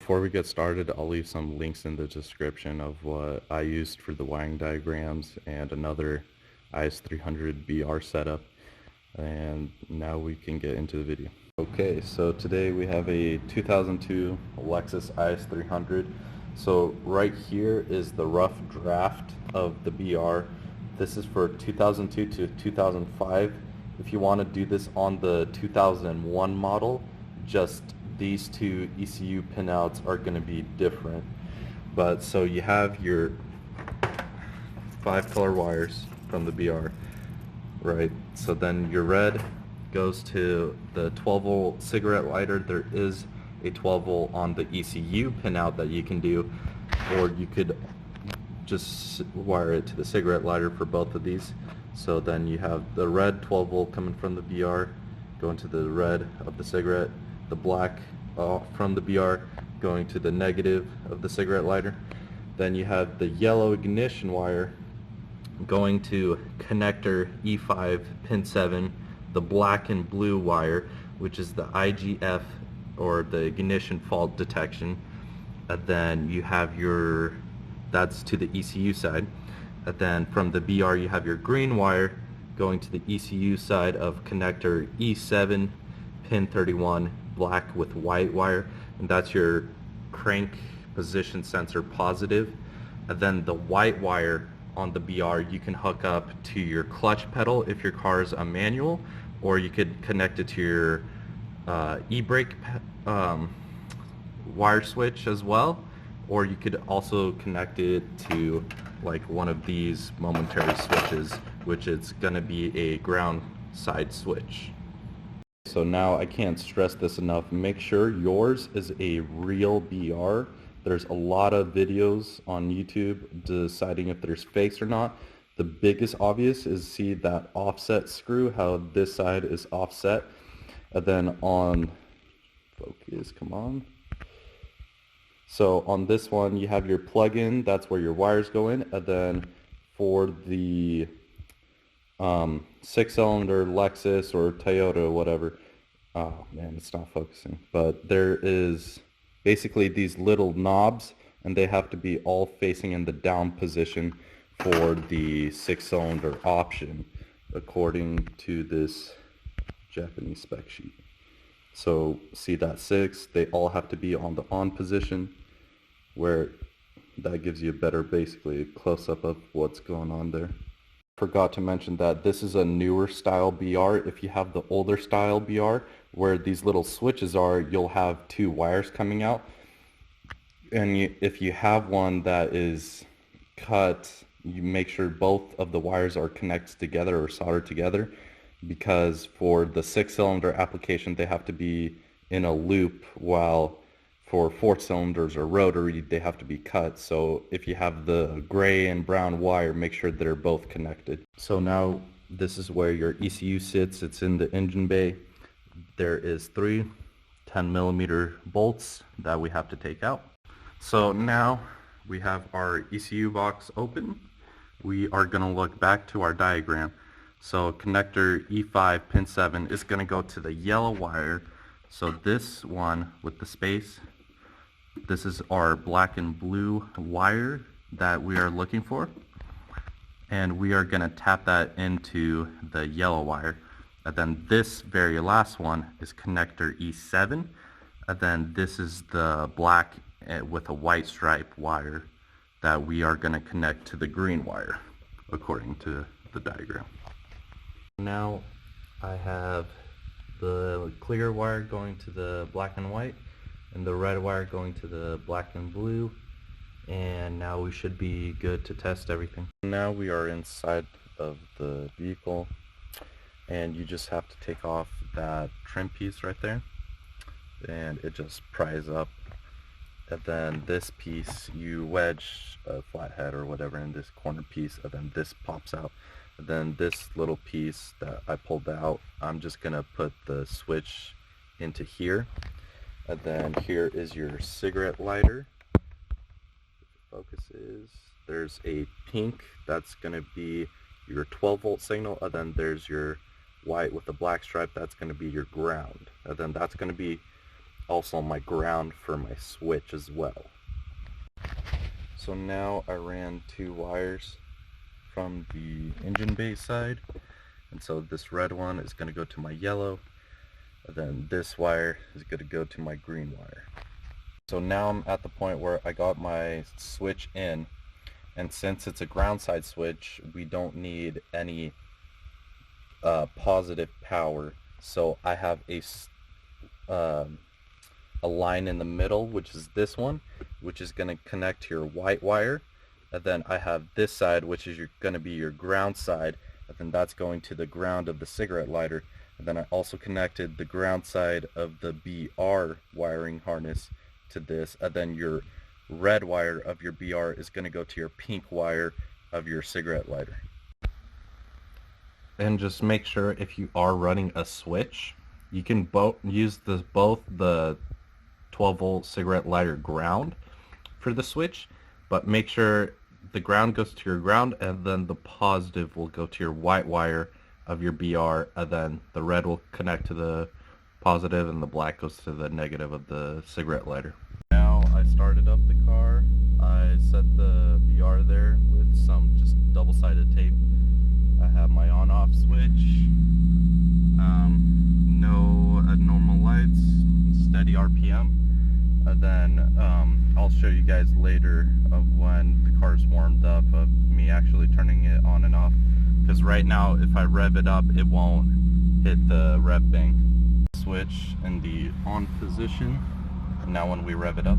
Before we get started, I'll leave some links in the description of what I used for the wiring diagrams and another Is300 BR setup. And now we can get into the video. Okay, so today we have a 2002 Lexus Is300. So right here is the rough draft of the BR. This is for 2002 to 2005. If you want to do this on the 2001 model, just these two ECU pinouts are going to be different. But so you have your 5-color wires from the BR, right? So then your red goes to the 12-volt cigarette lighter. There is a 12-volt on the ECU pinout that you can do, or you could just wire it to the cigarette lighter for both of these. So then you have the red 12-volt coming from the BR going to the red of the cigarette, the black from the BR going to the negative of the cigarette lighter. Then you have the yellow ignition wire going to connector E5 pin 7, the black and blue wire, which is the IGF, or the ignition fault detection. And then you have that's to the ECU side. And then from the BR you have your green wire going to the ECU side of connector E7 pin 31, black with white wire, and that's your crank position sensor positive. And then the white wire on the BR you can hook up to your clutch pedal if your car is a manual, or you could connect it to your e-brake wire switch as well, or you could also connect it to like one of these momentary switches, which is going to be a ground side switch. So now I can't stress this enough, make sure yours is a real BR. There's a lot of videos on YouTube deciding if there's fakes or not. The biggest obvious is see that offset screw, how this side is offset. And then on, focus, come on. So on this one you have your plug-in, that's where your wires go in. And then for the 6-cylinder Lexus or Toyota, whatever, oh man, it's not focusing, but there is basically these little knobs, and they have to be all facing in the down position for the 6-cylinder option according to this Japanese spec sheet. So see that 6, they all have to be on the on position, where that gives you a better, basically, close-up of what's going on there. Forgot to mention that this is a newer style BR. If you have the older style BR, where these little switches are, you'll have 2 wires coming out. And if you have one that is cut, you make sure both of the wires are connected together or soldered together, because for the 6-cylinder application they have to be in a loop, while for 4 cylinders or rotary they have to be cut. So if you have the gray and brown wire, make sure they're both connected. So now this is where your ECU sits. It's in the engine bay. There is 3 10mm bolts that we have to take out. So now we have our ECU box open. We are going to look back to our diagram. So connector E5 pin 7 is going to go to the yellow wire. So this one with the space, this is our black and blue wire that we are looking for, and we are going to tap that into the yellow wire. And then this very last one is connector E7, and then this is the black with a white stripe wire that we are going to connect to the green wire according to the diagram. Now I have the clear wire going to the black and white, and the red wire going to the black and blue, and now we should be good to test everything. Now we are inside of the vehicle, and you just have to take off that trim piece right there, and it just pries up. And then this piece, you wedge a flathead or whatever in this corner piece, and then this pops out. And then this little piece that I pulled out, I'm just gonna put the switch into here. And then here is your cigarette lighter. Focus is, there's a pink, that's gonna be your 12-volt signal, and then there's your white with the black stripe, that's gonna be your ground. And then that's gonna be also my ground for my switch as well. So now I ran 2 wires from the engine bay side, and so this red one is going to go to my yellow, and then this wire is going to go to my green wire. So now I'm at the point where I got my switch in, and since it's a ground side switch, we don't need any positive power. So I have a line in the middle, which is this one, which is going to connect to your white wire, and then I have this side, which is going to be your ground side, and then that's going to the ground of the cigarette lighter. And then I also connected the ground side of the BR wiring harness to this, and then your red wire of your BR is going to go to your pink wire of your cigarette lighter. And just make sure if you are running a switch, you can use both the 12-volt cigarette lighter ground for the switch, but make sure the ground goes to your ground, and then the positive will go to your white wire of your BR, and then the red will connect to the positive, and the black goes to the negative of the cigarette lighter. Now I started up the car. I set the BR there with some just double-sided tape. I have my on-off switch, no abnormal lights, steady RPM, and then I'll show you guys later of when the car's warmed up of me actually turning it on and off, because right now if I rev it up it won't hit the rev bang. Switch in the on position, and now when we rev it up,